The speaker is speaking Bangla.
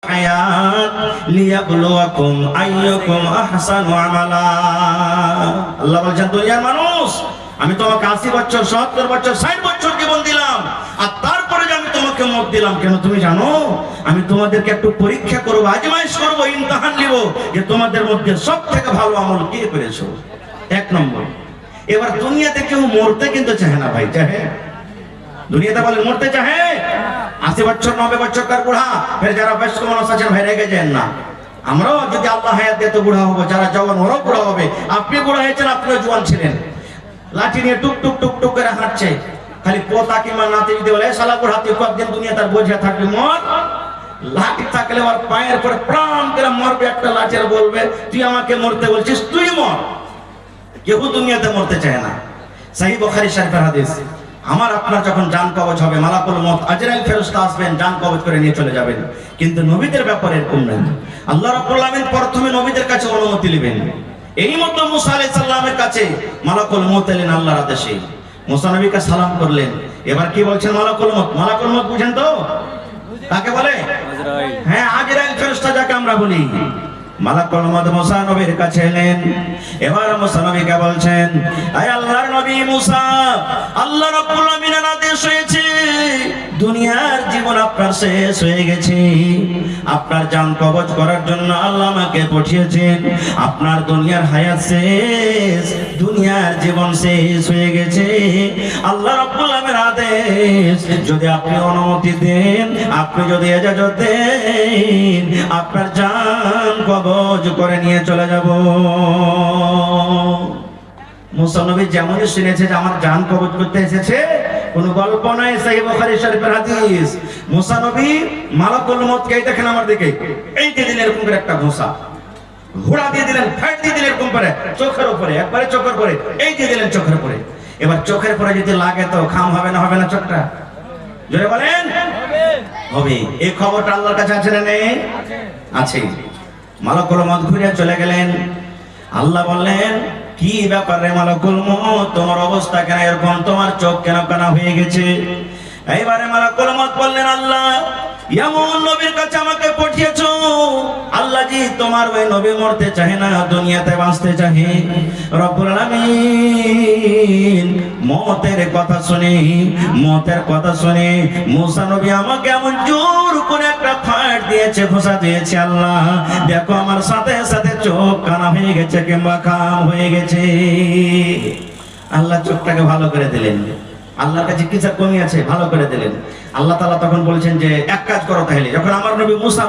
হায়াত লিয়াবলুয়াকুম আইয়ুকুম আহসানু আমালা। আল্লাহ বলেন দুনিয়ার মানুষ, আমি তোমাকে 80 বছর 70 বছর 60 বছর জীবন দিলাম, আর তারপরে যে আমি তোমাকে মত দিলাম কেন তুমি জানো? আমি তোমাদেরকে একটু পরীক্ষা করব, আজমাইশ করব, ইমতিহান নিব যে তোমাদের মধ্যে সবথেকে ভালো আমল কে করেছো। 1 নম্বর। এবার দুনিয়াতে কেউ মরতে কিন্তু চায় না ভাই, চাহে? দুনিয়াতে বলে মরতে চাহে? 80 বছর 90 বছর কার বুড়া, ফের যারা বয়স্ক মানুষ আছেন ভাই রেগে যান না, আমরাও যদি আল্লাহ হায়াত দিয়ে তো বুড়া হবো, যারা জওয়ান ওরাও বুড়া হবে। আপনি বুড়া হয়েছেন, আপনিও জওয়ান ছিলেন, লাঠি নিয়ে টুক টুক টুক টুক করে হাঁটছে, খালি পোতা কিংবা নাতি যদি বলে শালা বুড়া তুই কতদিন দুনিয়া তার বোঝা থাকবি, মর। লাঠি থাকলে ওর পায়ের পরে প্রাণ করে মরবে, একটা লাঠির বলবে তুই আমাকে মরতে বলছিস, তুই মর। কেউ দুনিয়াতে মরতে চায় না। সহিহ বুখারী শরীফের হাদিস, আমার আপনার যখন জান কবজ হবে, মালাকুল মউত আজরাইল ফেরেশতা আসবেন, জান কবজ করে নিয়ে চলে যাবেন। কিন্তু নবীদের ব্যাপারে এরকম নেই। আল্লাহ রাব্বুল আলামিন প্রথমে নবীদের কাছে অনুমতি নেবেন। এই মতো মুসা আলাইহিস সালামের কাছে মালাকুল মউত এলেন আল্লাহর আদেশে, মুসা নবীকে সালাম করলেন। এবার কি বলছেন মালাকুল মউত? মালাকুল মউত বুঝেন তো কাকে বলে? আজরাইল। হ্যাঁ, আজরাইল ফেরেশতা যাকে আমরা বলি। মালাকুল মউত মুসা নবীর কাছে এলেন। এবার মুসা নবীকে বলছেন, আয় আল্লাহর নবী মুসা, আল্লাহ রাব্বুল আলামিনের আদেশ হয়েছে, দুনিয়ার জীবন আপনার শেষ হয়ে গেছে, আপনার জান কবজ করার জন্য আল্লাহ আমাকে পাঠিয়েছেন। আপনার দুনিয়ার হায়াত শেষ, দুনিয়ার জীবন শেষ হয়ে গেছে। আল্লাহ রাব্বুল আলামিনের আদেশ, যদি আপনি অনুমতি দেন, আপনি যদি ইজাজত দেন, আপনার জান কবজ করে নিয়ে চলে যাব। মুসা নবী যেমনই শুনেছে যে আমার জান কবজ করতে এসেছে, কোন গল্প নাই, সহিহ বুখারী শরীফের হাদিস। মুসা নবী মালাকুল মউতকে দেখেন আমার দিকে, এই যে দিলেন এরকম করে একটা ঘোষা, ঘোড়া দিয়ে দিলেন, ফাইট দিয়ে দিলেন এরকম করে চোখের উপরে, একবারে চোখের উপরে, এই যে দিলেন চোখের উপরে। এবার চোখের পরে যদি লাগে তো খাম হবে না? হবে না? চোখটা জোরে বলেন হবে। এই খবরটা আল্লাহর কাছে আছে না নেই? আছে। মালাকুল মউত ঘুরে চলে গেলেন। আল্লাহ বললেন, কি ব্যাপার রে মালাকুল মউত, তোমার অবস্থা কেন এরকম, তোমার চোখ কেন কানা হয়ে গেছে? এইবারে মালাকুল মউত বললেন, আল্লাহ এমন নবীর কাছে আমাকে পাঠিয়েছো, আল্লাহ জি তোমার ওই নবী মরতে চাহে না, দুনিয়াতে বাঁচতে চাহে। রব্বুল আলামিন মওতের কথা শুনে মুসা নবী আমাকে এমন জোর করে একটা ফাট দিয়েছে, ঘোষা দিয়েছে, আল্লাহ দেখো আমার সাথে সাথে চোখ কানা হয়ে গেছে কিংবা কাম হয়ে গেছে। আল্লাহ চোখটাকে ভালো করে দিলেন, আল্লাহর কাছে কিছু কমি আছে, ভালো করে দিলেন। আল্লাহ তাআলা তখন বলছেন যে এক কাজ করো, তাহলে যখন আমার নবী মুসা